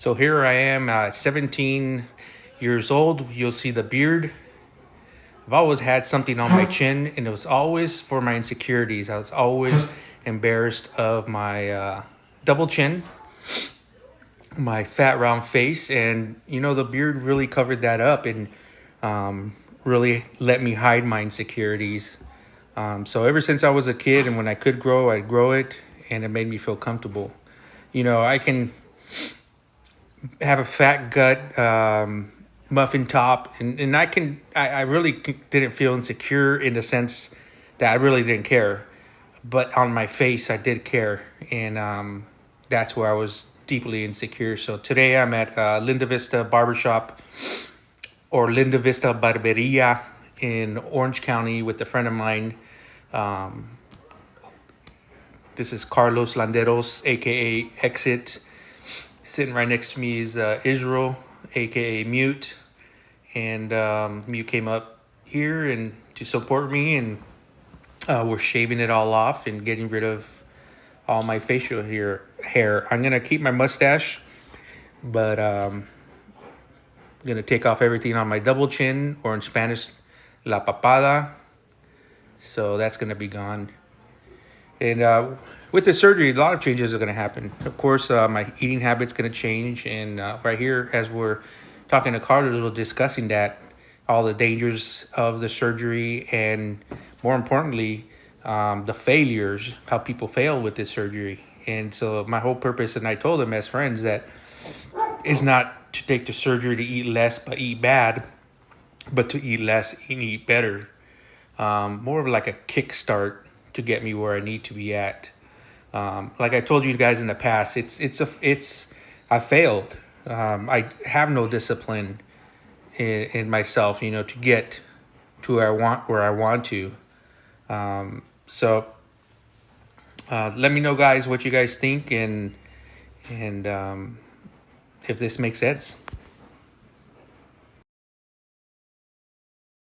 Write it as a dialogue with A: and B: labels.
A: So here I am, 17 years old. You'll see the beard. I've always had something on my chin, and it was always for my insecurities. I was always embarrassed of my double chin, my fat round face, and the beard really covered that up and really let me hide my insecurities. So ever since I was a kid, and when I could grow, I'd grow it, and it made me feel comfortable. I can have a fat gut, muffin top, and I really didn't feel insecure in the sense that I really didn't care, but on my face I did care, and that's where I was deeply insecure. So today I'm at Linda Vista Barbershop, or Linda Vista Barberia, in Orange County with a friend of mine. This is Carlos Landeros, aka Exit. Sitting right next to me is Israel, aka Mute, and Mute came up here and to support me, and we're shaving it all off and getting rid of all my facial hair. I'm gonna keep my mustache, but I'm gonna take off everything on my double chin, or in Spanish, la papada. So that's gonna be gone. And with the surgery, a lot of changes are going to happen. Of course, my eating habits going to change. And right here, as we're talking to Carlos, we're discussing that, all the dangers of the surgery, and more importantly, the failures, how people fail with this surgery. And so my whole purpose, and I told them as friends, that is not to take the surgery to eat less but eat bad, but to eat less and eat better. More of like a kickstart to get me where I need to be at. Like I told you guys in the past, I failed. I have no discipline in myself, to get to where I want to. So let me know, guys, what you guys think, and if this makes sense.